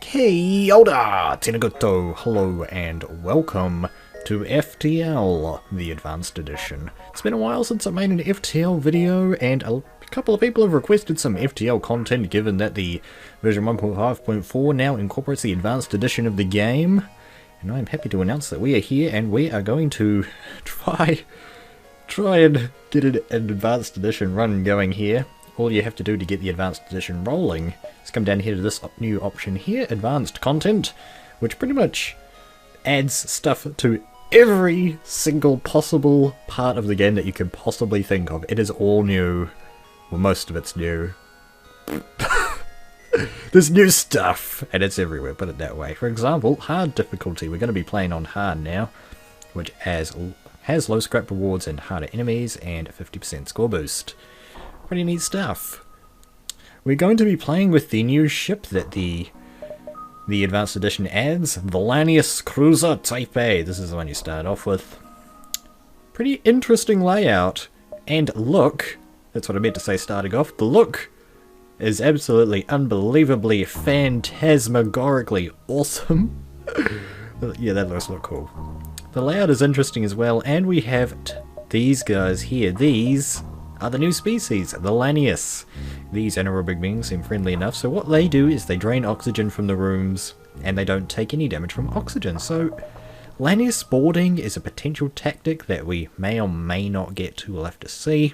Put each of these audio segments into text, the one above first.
Hey Yoda! Tenagoto, hello and welcome to FTL, the Advanced Edition. It's been a while since I made an FTL video, and a couple of people have requested some FTL content given that the version 1.5.4 now incorporates the Advanced Edition of the game. And I'm happy to announce that we are here and we are going to try and get an Advanced Edition run going here. All you have to do to get the Advanced Edition rolling is come down here to this new option here, Advanced Content, which pretty much adds stuff to every single possible part of the game that you can possibly think of. It is all new. Well, most of it's new. There's new stuff, and it's everywhere, put it that way. For example, hard difficulty. We're going to be playing on hard now, which has low scrap rewards and harder enemies, and a 50% score boost. Pretty neat stuff. We're going to be playing with the new ship that the Advanced Edition adds, the Lanius Cruiser Type A. This is the one you start off with. Pretty interesting layout, and look, that's what I meant to say starting off, the look is absolutely unbelievably phantasmagorically awesome. Yeah, that looks cool. The layout is interesting as well, and we have these guys here. These are the new species, the Lanius. These anaerobic beings seem friendly enough, so what they do is they drain oxygen from the rooms, and they don't take any damage from oxygen. So Lanius boarding is a potential tactic that we may or may not get to, we'll have to see.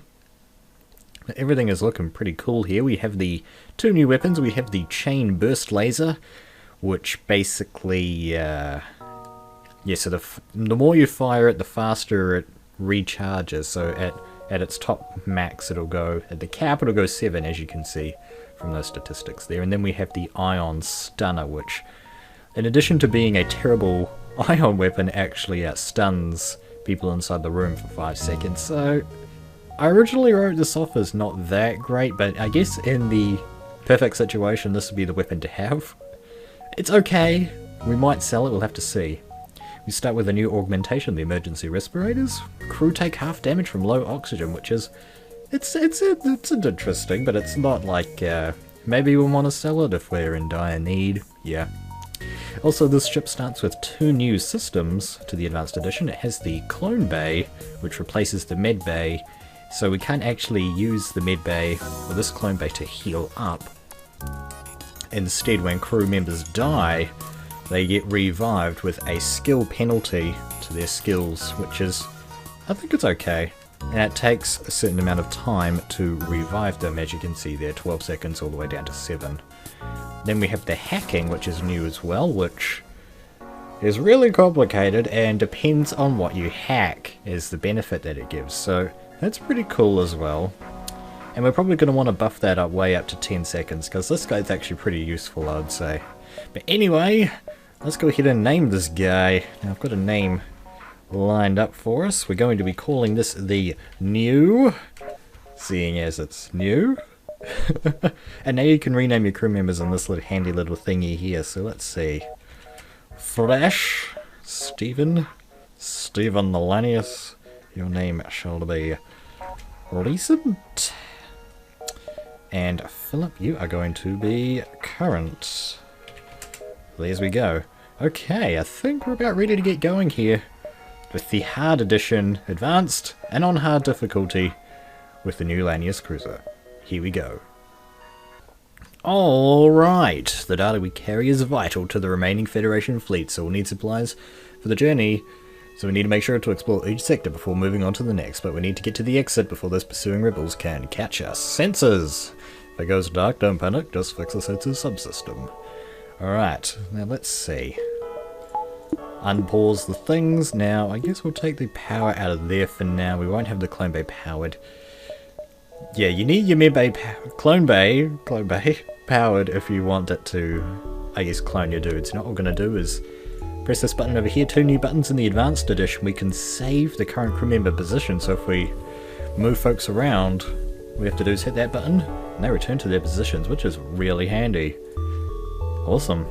Everything is looking pretty cool here. We have the two new weapons. We have the chain burst laser, which basically, so the more you fire it, the faster it recharges. So at its top max it'll go, at the cap it'll go 7, as you can see from those statistics there. And then we have the ion stunner, which in addition to being a terrible ion weapon, actually stuns people inside the room for 5 seconds. So I originally wrote this off as not that great, but I guess in the perfect situation this would be the weapon to have. It's okay, we might sell it, we'll have to see. We start with a new augmentation, the emergency respirators. Crew take half damage from low oxygen, which is, it's interesting, but it's not like, maybe we'll want to sell it if we're in dire need, yeah. Also, this ship starts with 2 new systems to the Advanced Edition. It has the clone bay, which replaces the med bay, so we can't actually use the med bay or this clone bay to heal up. Instead, when crew members die, they get revived with a skill penalty to their skills, which is, I think it's okay. And it takes a certain amount of time to revive them, as you can see there, 12 seconds all the way down to 7. Then we have the hacking, which is new as well, which is really complicated and depends on what you hack is the benefit that it gives. So that's pretty cool as well. And we're probably going to want to buff that up way up to 10 seconds, because this guy's actually pretty useful, I would say. But anyway, let's go ahead and name this guy. Now I've got a name lined up for us. We're going to be calling this the New, seeing as it's new. And now you can rename your crew members on this little handy little thingy here. So let's see. Flash, Stephen the Lanius. Your name shall be recent. And Philip, you are going to be current. There we go. Okay, I think we're about ready to get going here with the hard edition, advanced and on hard difficulty with the new Lanius Cruiser. Here we go. Alright, the data we carry is vital to the remaining Federation fleet, so we'll need supplies for the journey. So we need to make sure to explore each sector before moving on to the next, but we need to get to the exit before those pursuing rebels can catch us. Sensors! If it goes dark, don't panic, just fix the sensors subsystem. Alright, now let's see. Unpause the things. Now, I guess we'll take the power out of there for now. We won't have the clone bay powered. Yeah, you need your clone bay powered if you want it to, I guess, clone your dudes. Now what we're going to do is press this button over here. 2 new buttons in the Advanced Edition. We can save the current crew member position, so if we move folks around, all we have to do is hit that button, and they return to their positions, which is really handy. Awesome.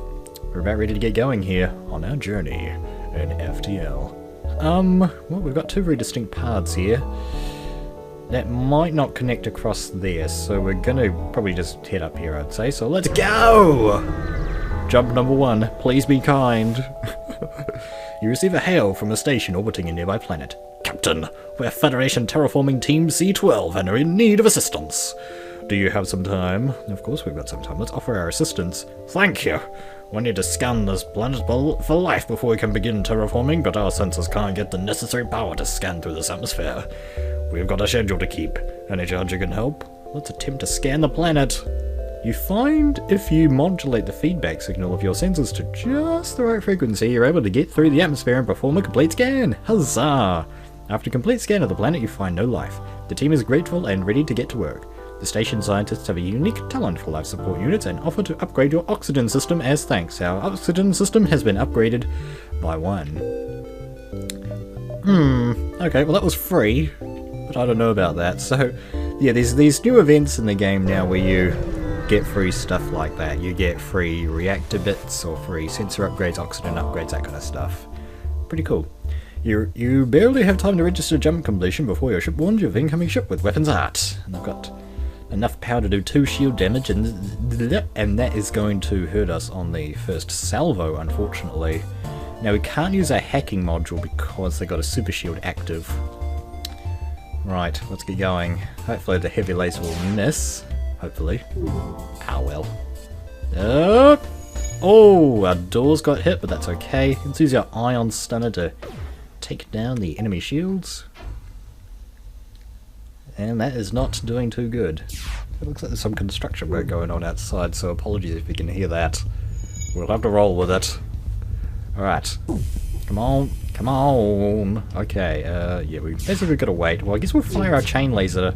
We're about ready to get going here on our journey in FTL. Well, we've got 2 very distinct paths here. That might not connect across there, so we're gonna probably just head up here, I'd say. So let's go! Jump number 1. Please be kind. You receive a hail from a station orbiting a nearby planet. Captain, we're Federation Terraforming Team C12 and are in need of assistance. Do you have some time? Of course we've got some time. Let's offer our assistance. Thank you. We need to scan this planet for life before we can begin terraforming, but our sensors can't get the necessary power to scan through this atmosphere. We've got a schedule to keep. Any chance you can help? Let's attempt to scan the planet. You find if you modulate the feedback signal of your sensors to just the right frequency, you're able to get through the atmosphere and perform a complete scan. Huzzah! After a complete scan of the planet, you find no life. The team is grateful and ready to get to work. The station scientists have a unique talent for life support units and offer to upgrade your oxygen system as thanks. Our oxygen system has been upgraded by 1. Okay, well that was free, but I don't know about that. So, yeah, there's these new events in the game now where you get free stuff like that. You get free reactor bits or free sensor upgrades, oxygen upgrades, that kind of stuff. Pretty cool. You barely have time to register jump completion before your ship warns you of incoming ship with weapons art. And I've got enough power to do 2 shield damage, and that is going to hurt us on the first salvo, unfortunately. Now we can't use our hacking module because they got a super shield active. Right, let's get going. Hopefully the heavy laser will miss. Hopefully. Ah well. Oh, our doors got hit, but that's okay. Let's use our ion stunner to take down the enemy shields. And that is not doing too good. It looks like there's some construction work going on outside, so apologies if you can hear that. We'll have to roll with it. Alright. Come on. Come on. Okay, yeah, we basically gotta wait. Well, I guess we'll fire our chain laser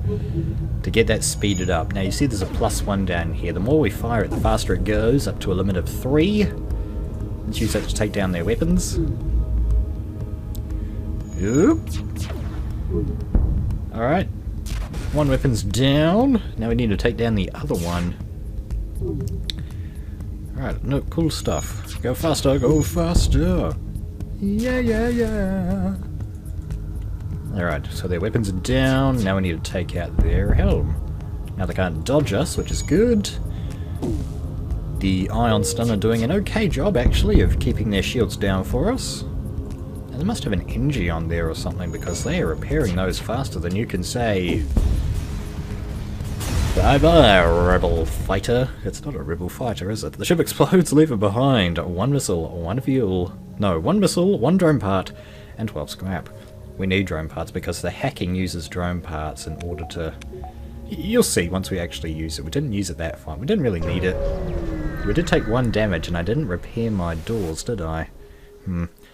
to get that speeded up. Now, you see there's a +1 down here. The more we fire it, the faster it goes, up to a limit of 3. Let's use that to take down their weapons. Oop. Alright. 1 weapon's down. Now we need to take down the other one. Alright, no, cool stuff. Go faster, go faster. Yeah. Alright, so their weapons are down. Now we need to take out their helm. Now they can't dodge us, which is good. The ion stunner doing an okay job, actually, of keeping their shields down for us. They must have an NG on there or something, because they are repairing those faster than you can say. Bye-bye, rebel fighter. It's not a rebel fighter, is it? The ship explodes, leave it behind. 1 missile, 1 fuel. No, 1 missile, 1 drone part, and 12 scrap. We need drone parts because the hacking uses drone parts in order to... You'll see once we actually use it. We didn't use it that far. We didn't really need it. We did take 1 damage, and I didn't repair my doors, did I?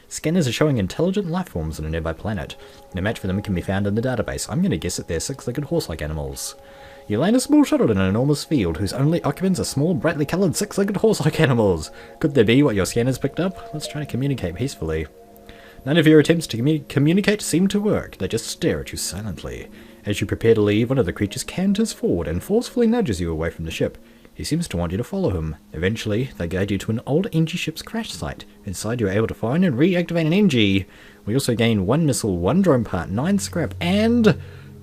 Scanners are showing intelligent life forms on a nearby planet. No match for them can be found in the database. I'm going to guess that they're 6-legged horse-like animals. You land a small shuttle in an enormous field whose only occupants are small, brightly coloured 6-legged horse-like animals. Could they be what your scanners picked up? Let's try to communicate peacefully. None of your attempts to communicate seem to work. They just stare at you silently. As you prepare to leave, one of the creatures canters forward and forcefully nudges you away from the ship. He seems to want you to follow him. Eventually, they guide you to an old NG ship's crash site. Inside, you are able to find and reactivate an NG. We also gain 1 missile, 1 drone part, 9 scrap, and...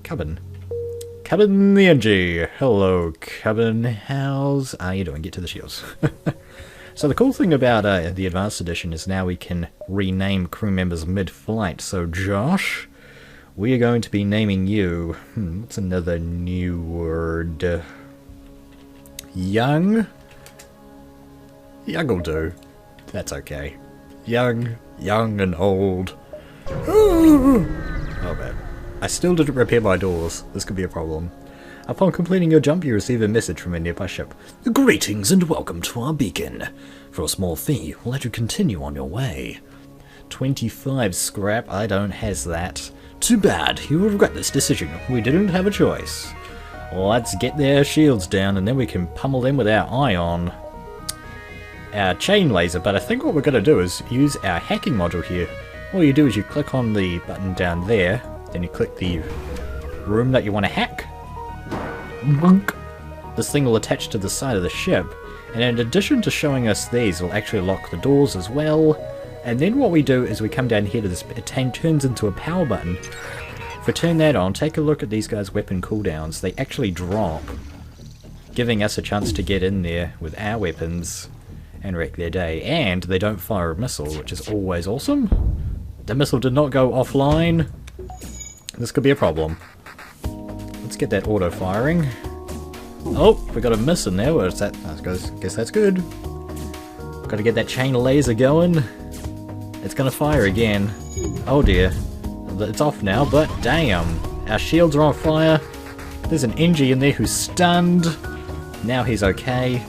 Cabin. Cabin the NG. Hello, Cabin. How's... you doing? Get to the shields. So the cool thing about the Advanced Edition is now we can rename crew members mid-flight. So, Josh, we are going to be naming you... what's another new word? Young? Young will do. That's okay. Young and old. Oh man. I still didn't repair my doors. This could be a problem. Upon completing your jump, you receive a message from a nearby ship. Greetings and welcome to our beacon. For a small fee, we'll let you continue on your way. 25 scrap, I don't has that. Too bad, you will regret this decision. We didn't have a choice. Let's get their shields down and then we can pummel them with our ion. Our chain laser, but I think what we're going to do is use our hacking module here. All you do is you click on the button down there, then you click the room that you want to hack. This thing will attach to the side of the ship, and in addition to showing us these, we'll actually lock the doors as well. And then what we do is we come down here to this, it turns into a power button. If we turn that on, take a look at these guys' weapon cooldowns. They actually drop, giving us a chance to get in there with our weapons and wreck their day. And they don't fire a missile, which is always awesome. The missile did not go offline. This could be a problem. Let's get that auto firing. Oh, we got a miss in there. Where's that? I guess that's good. Got to get that chain laser going. It's gonna fire again. Oh dear. It's off now, but damn. Our shields are on fire. There's an NG in there who's stunned. Now he's okay.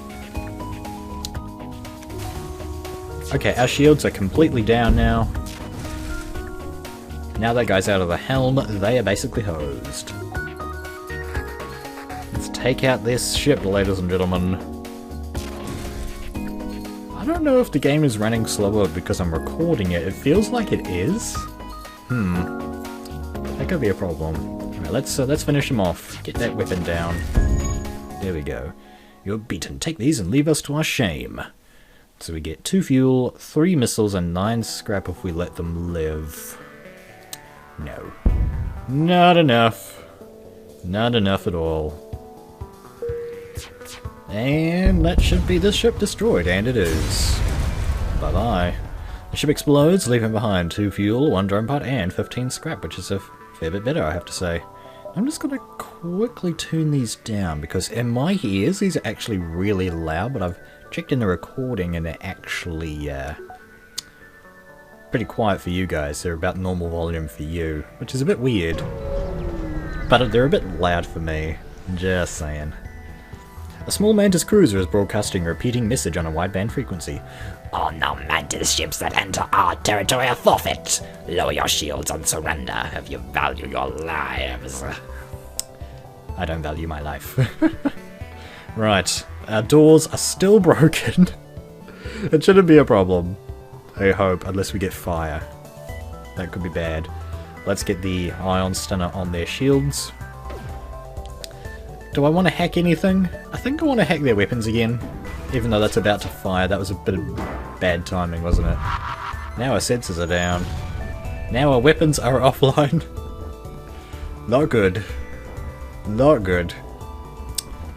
Okay, our shields are completely down now. Now that guy's out of the helm, they are basically hosed. Let's take out this ship, ladies and gentlemen. I don't know if the game is running slower because I'm recording it. It feels like it is. That could be a problem. Alright, let's finish him off. Get that weapon down. There we go. You're beaten. Take these and leave us to our shame. So we get 2 fuel, 3 missiles, and 9 scrap if we let them live. No. Not enough. Not enough at all. And that should be this ship destroyed, and it is. Bye-bye. The ship explodes, leaving behind 2 fuel, 1 drone part, and 15 scrap, which is a fair bit better, I have to say. I'm just going to quickly tune these down, because in my ears these are actually really loud, but I've checked in the recording and they're actually pretty quiet for you guys. They're about normal volume for you, which is a bit weird. But they're a bit loud for me. Just saying. A small Mantis cruiser is broadcasting a repeating message on a wideband frequency. All non-Mantis ships that enter our territory are forfeit. Lower your shields on surrender if you value your lives. I don't value my life. Right, our doors are still broken. It shouldn't be a problem, I hope, unless we get fire. That could be bad. Let's get the ion stunner on their shields. Do I want to hack anything? I think I want to hack their weapons again. Even though that's about to fire, that was a bit of bad timing, wasn't it? Now our sensors are down. Now our weapons are offline. Not good. Not good.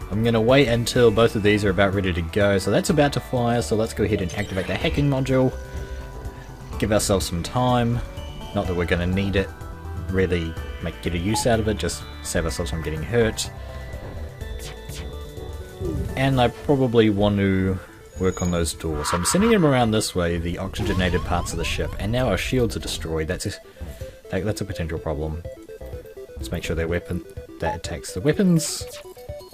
I'm going to wait until both of these are about ready to go. So that's about to fire, so let's go ahead and activate the hacking module. Give ourselves some time. Not that we're going to need it. Really get a use out of it, just save ourselves from getting hurt. And I probably want to work on those doors. So I'm sending them around this way, the oxygenated parts of the ship. And now our shields are destroyed. That's a potential problem. Let's make sure their weapon that attacks the weapons.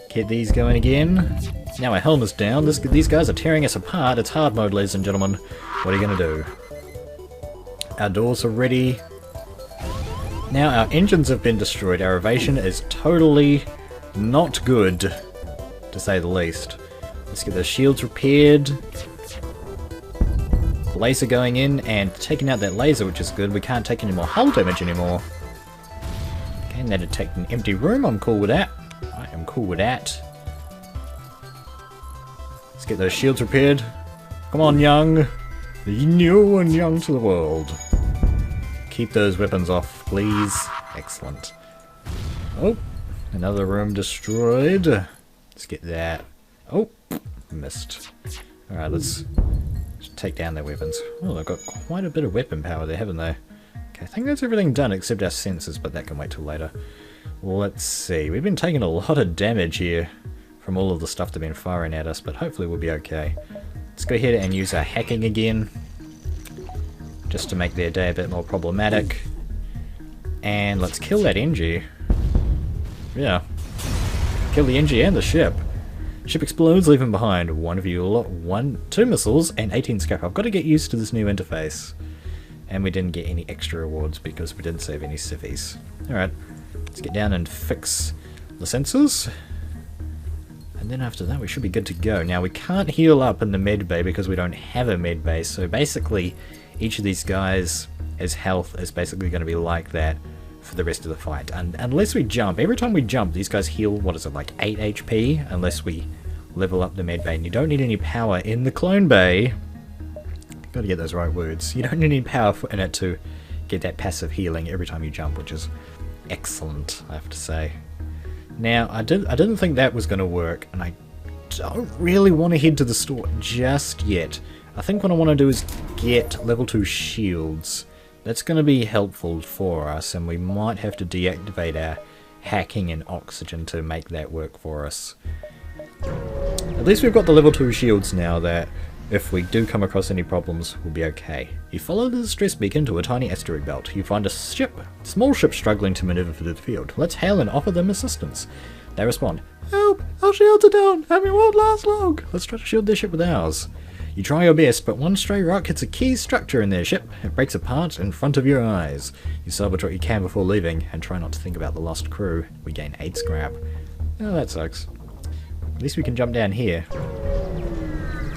Get these going again. Now our helm is down. These guys are tearing us apart. It's hard mode, ladies and gentlemen. What are you going to do? Our doors are ready. Now our engines have been destroyed. Our evasion is totally not good, to say the least. Let's get the shields repaired. Laser going in and taking out that laser, which is good. We can't take any more hull damage anymore. Okay, and that detect an empty room. I'm cool with that. I am cool with that. Let's get those shields repaired. Come on, young. New and young to the world. Keep those weapons off, please. Excellent. Oh, another room destroyed. Let's get that. Oh, missed. Alright, let's take down their weapons. Oh, they've got quite a bit of weapon power there, haven't they? Okay, I think that's everything done except our sensors, but that can wait till later. Let's see. We've been taking a lot of damage here from all of the stuff they've been firing at us, but hopefully we'll be okay. Let's go ahead and use our hacking again, just to make their day a bit more problematic. And let's kill that NG. Yeah. Kill the NG and the ship. Ship explodes, leaving behind 1 fuel, 2 missiles, and 18 scrap. I've got to get used to this new interface. And we didn't get any extra rewards because we didn't save any civvies. Alright, let's get down and fix the sensors. And then after that we should be good to go. Now we can't heal up in the med bay because we don't have a med bay, so basically each of these guys' health is basically going to be like that for the rest of the fight. And unless we jump, every time we jump these guys heal, what is it, like 8 HP unless we level up the med bay. And you don't need any power in the clone bay. Gotta get those right words. You don't need any power in it to get that passive healing every time you jump, which is excellent, I have to say. Now, I didn't think that was going to work, and I don't really want to head to the store just yet. I think what I want to do is get level 2 shields. That's going to be helpful for us, and we might have to deactivate our hacking and oxygen to make that work for us. At least we've got the level 2 shields now that if we do come across any problems, we'll be okay. You follow the distress beacon to a tiny asteroid belt. You find a small ship struggling to maneuver through the field. Let's hail and offer them assistance. They respond, "Help! Our shields are down, and we won't last long." Let's try to shield their ship with ours. You try your best, but one stray rock hits a key structure in their ship. It breaks apart in front of your eyes. You salvage what you can before leaving, and try not to think about the lost crew. We gain 8 scrap. Oh, that sucks. At least we can jump down here.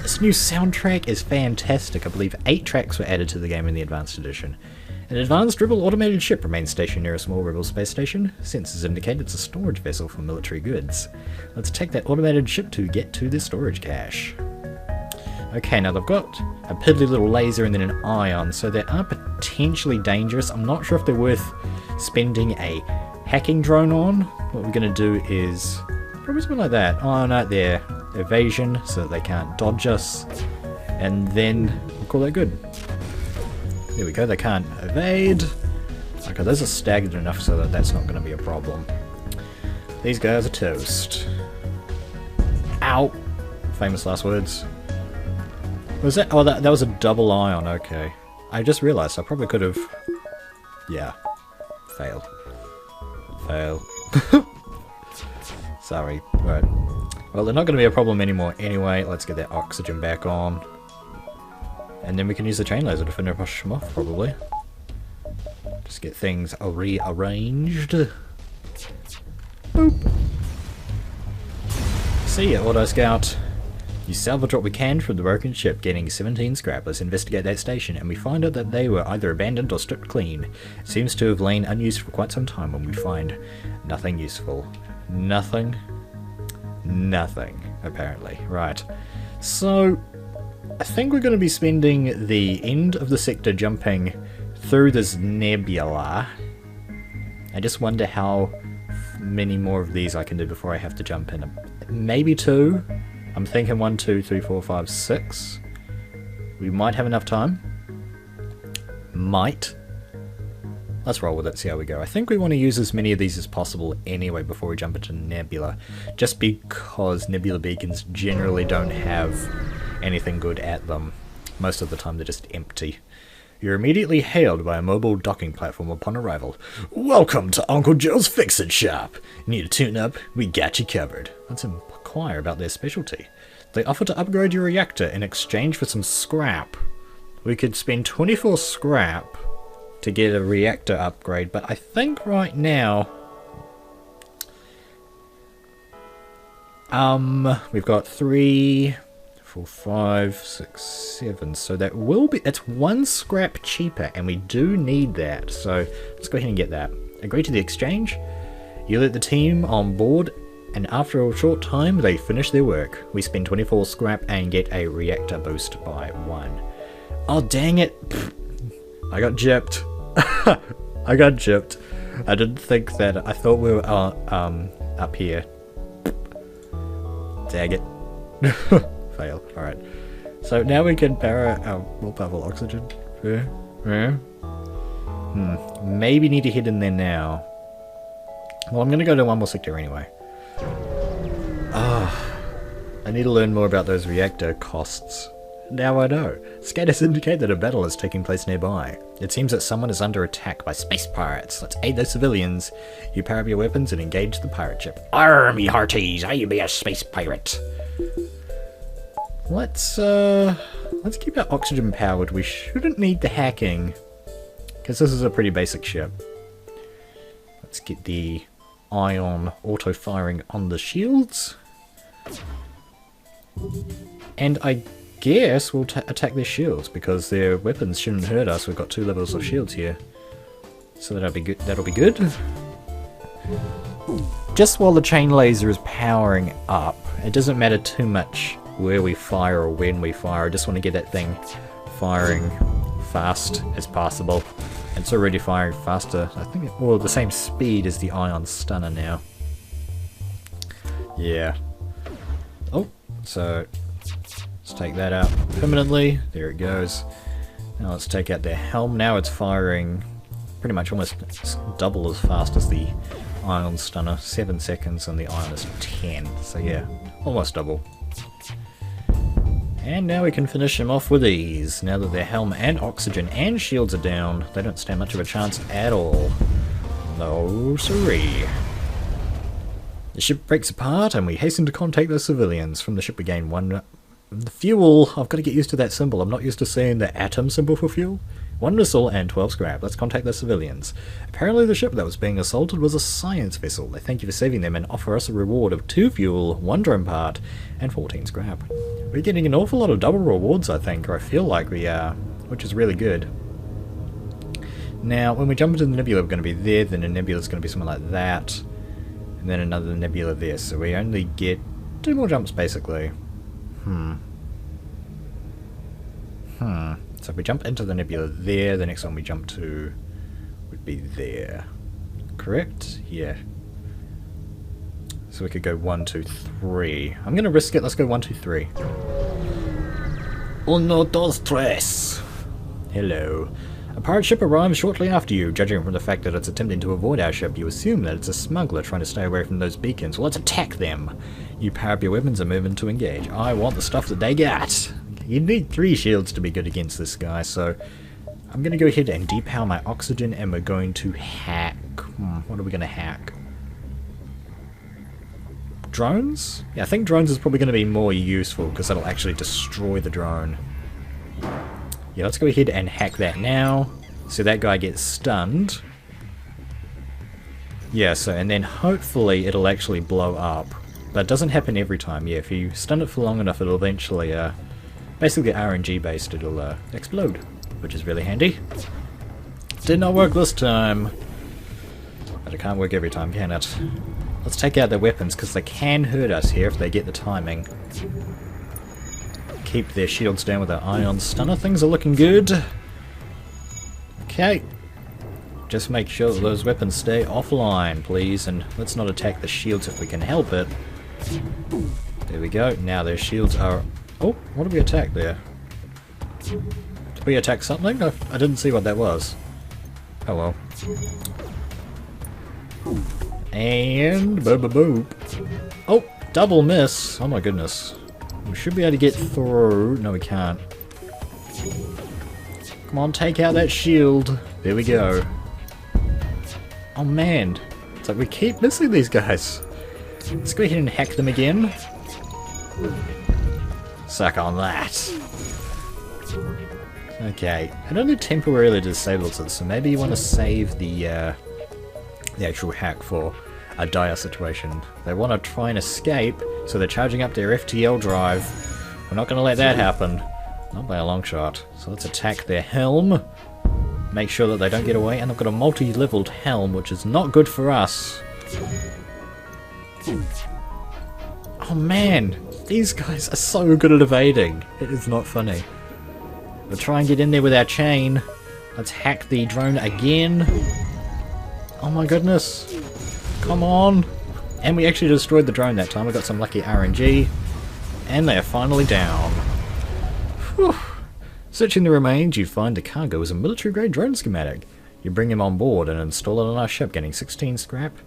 This new soundtrack is fantastic. I believe 8 tracks were added to the game in the Advanced Edition. An advanced rebel automated ship remains stationed near a small rebel space station. Sensors indicate it's a storage vessel for military goods. Let's take that automated ship to get to the storage cache. Okay, now they've got a piddly little laser and then an ion, so they are potentially dangerous. I'm not sure if they're worth spending a hacking drone on. What we're going to do is probably something like that. Ion out their evasion so that they can't dodge us, and then we'll call that good. There we go, they can't evade. Okay, those are staggered enough so that that's not going to be a problem. These guys are toast. Ow! Famous last words. Was that? Oh, that was a double ion, okay. I just realised I probably could have... Yeah. Failed. Fail. Sorry. Right. Well, they're not going to be a problem anymore anyway. Let's get that oxygen back on. And then we can use the chain laser to finish them off, probably. Just get things rearranged. Boop. See ya, Auto Scout. You salvage what we can from the broken ship, getting 17 scrap. Let's investigate that station, and we find out that they were either abandoned or stripped clean. It seems to have lain unused for quite some time when we find nothing useful. Nothing? Nothing, apparently. Right. So, I think we're going to be spending the end of the sector jumping through this nebula. I just wonder how many more of these I can do before I have to jump in. Maybe 2. I'm thinking 1, 2, 3, 4, 5, 6. We might have enough time. Might. Let's roll with it, see how we go. I think we want to use as many of these as possible anyway before we jump into Nebula. Just because Nebula beacons generally don't have anything good at them. Most of the time they're just empty. You're immediately hailed by a mobile docking platform upon arrival. "Welcome to Uncle Joe's Fix-It Shop. Need a tune-up? We got you covered." Let's inquire about their specialty. They offer to upgrade your reactor in exchange for some scrap. We could spend 24 scrap to get a reactor upgrade, but I think right now... we've got 3... 4, 5, 6, 7. So that will be... That's 1 scrap cheaper, and we do need that. So let's go ahead and get that. Agree to the exchange. You let the team on board, and after a short time, they finish their work. We spend 24 scrap and get a reactor boost by 1. Oh, dang it. I got gypped. I got gypped. I didn't think that... I thought we were up here. Dang it. Fail. Alright. So now we can power our more powerful oxygen. Maybe need to head in there now. Well, I'm going to go to one more sector anyway. I need to learn more about those reactor costs. Now I know. Scanners indicate that a battle is taking place nearby. It seems that someone is under attack by space pirates. Let's aid those civilians. You power up your weapons and engage the pirate ship. Arr, me hearties, I be a space pirate. Let's keep our oxygen powered. We shouldn't need the hacking, because this is a pretty basic ship. Let's get the ion auto-firing on the shields. And I guess we'll attack their shields, because their weapons shouldn't hurt us. We've got 2 levels of shields here. So that'll be good. That'll be good. Just while the chain laser is powering up, it doesn't matter too much where we fire or when we fire. I just want to get that thing firing fast as possible. It's already firing faster, I think, or the same speed as the ion stunner now. Yeah. Oh, So let's take that out permanently. There it goes. Now let's take out their helm. Now it's firing pretty much almost double as fast as the ion stunner. 7 seconds and the ion is 10. So yeah, almost double. And now we can finish him off with ease. Now that their helm and oxygen and shields are down, they don't stand much of a chance at all. No siree. The ship breaks apart and we hasten to contact the civilians. From the ship we gain 1 the fuel. I've got to get used to that symbol. I'm not used to seeing the atom symbol for fuel. 1 missile and 12 scrap. Let's contact the civilians. Apparently the ship that was being assaulted was a science vessel. They thank you for saving them and offer us a reward of 2 fuel, 1 drone part, and 14 scrap. We're getting an awful lot of double rewards, I think, or I feel like we are, which is really good. Now, when we jump into the Nebula, we're going to be there, then the Nebula is going to be something like that, and then another Nebula there, so we only get 2 more jumps, basically. So if we jump into the Nebula there, the next one we jump to would be there. Correct? Yeah. So we could go 1, 2, 3. I'm going to risk it. Let's go 1, 2, 3. Uno, dos, tres. Hello. A pirate ship arrives shortly after you. Judging from the fact that it's attempting to avoid our ship, you assume that it's a smuggler trying to stay away from those beacons. Well, let's attack them. You power up your weapons and move in to engage. I want the stuff that they got. You need 3 shields to be good against this guy, so I'm going to go ahead and depower my oxygen, and we're going to hack. What are we going to hack? Drones? Yeah, I think drones is probably going to be more useful, because that'll actually destroy the drone. Yeah, let's go ahead and hack that now. So that guy gets stunned. Yeah, so, and then hopefully it'll actually blow up. But it doesn't happen every time. Yeah, if you stun it for long enough, it'll eventually, basically RNG based, it'll explode, which is really handy. Did not work this time. But it can't work every time, can it? Let's take out their weapons, because they can hurt us here if they get the timing. Keep their shields down with our ion stunner. Things are looking good. Okay. Just make sure that those weapons stay offline, please, and let's not attack the shields if we can help it. There we go. Now their shields are... Oh, what did we attack there? Did we attack something? I didn't see what that was. Oh well. And... boop. Oh, double miss. Oh my goodness. We should be able to get through. No, we can't. Come on, take out that shield. There we go. Oh man. It's like we keep missing these guys. Let's go ahead and hack them again. Suck on that. Okay. It only temporarily disables it, so maybe you want to save the actual hack for a dire situation. They want to try and escape, so they're charging up their FTL drive. We're not going to let that happen. Not by a long shot. So let's attack their helm. Make sure that they don't get away. And they've got a multi-leveled helm, which is not good for us. Oh man, these guys are so good at evading. It is not funny. We'll try and get in there with our chain. Let's hack the drone again. Oh my goodness. Come on. And we actually destroyed the drone that time. We got some lucky RNG. And they are finally down. Whew. Searching the remains, you find the cargo is a military-grade drone schematic. You bring him on board and install it on our ship, getting 16 scrap.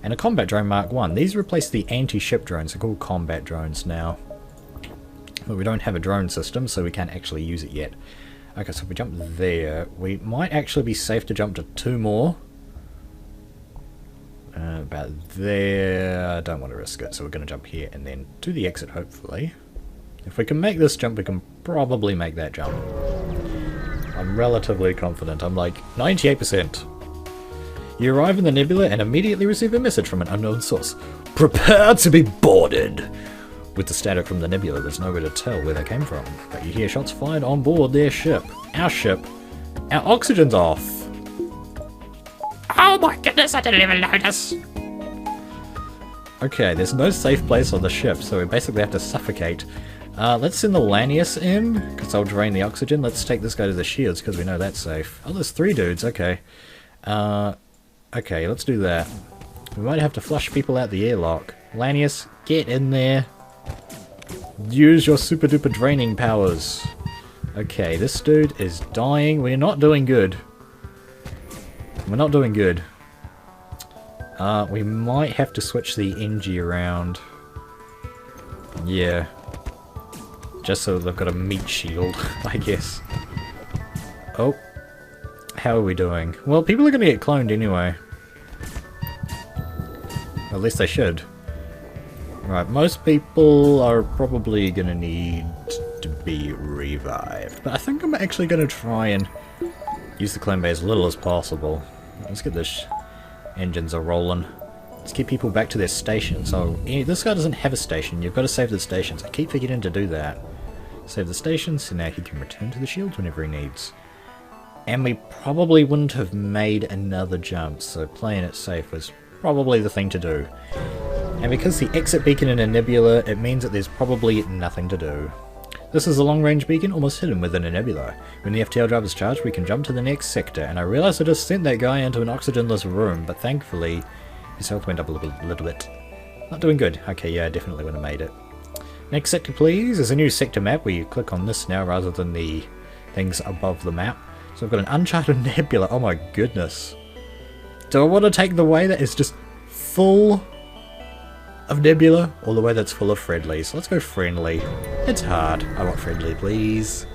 And a combat drone Mark 1. These replace the anti-ship drones. They're called combat drones now. But we don't have a drone system, so we can't actually use it yet. Okay, so if we jump there, we might actually be safe to jump to 2 more. About there, I don't want to risk it, so we're going to jump here and then to the exit, hopefully. If we can make this jump, we can probably make that jump. I'm relatively confident. I'm like 98%. You arrive in the Nebula and immediately receive a message from an unknown source. Prepare to be boarded! With the static from the Nebula, there's nowhere to tell where they came from. But you hear shots fired on board their ship. Our ship. Our oxygen's off. Oh my goodness, I didn't even notice. Okay, there's no safe place on the ship, so we basically have to suffocate. Let's send the Lanius in, because I'll drain the oxygen. Let's take this guy to the shields, because we know that's safe. Oh, there's 3 dudes, okay. Okay, let's do that. We might have to flush people out the airlock. Lanius, get in there. Use your super duper draining powers. Okay, this dude is dying. We're not doing good. We're not doing good. We might have to switch the NG around. Yeah. Just so they've got a meat shield, I guess. Oh. How are we doing? Well, people are going to get cloned anyway. At least they should. Right, most people are probably going to need to be revived. But I think I'm actually going to try and use the clone bay as little as possible. Let's get this engines are rolling. Let's get people back to their station. So, this guy doesn't have a station. You've got to save the stations. I keep forgetting to do that. Save the stations, so now he can return to the shield whenever he needs. And we probably wouldn't have made another jump, so playing it safe was probably the thing to do. And because the exit beacon in a nebula, it means that there's probably nothing to do. This is a long-range beacon almost hidden within a nebula. When the FTL drive is charged, we can jump to the next sector, and I realised I just sent that guy into an oxygenless room, but thankfully his health went up a little bit. Not doing good. Okay, yeah, I definitely would have made it. Next sector, please. There's a new sector map where you click on this now rather than the things above the map. So I've got an uncharted nebula. Oh my goodness. Do I want to take the way that is just full of nebula, or the way that's full of friendlies? Let's go friendly. It's hard. I want friendly, please.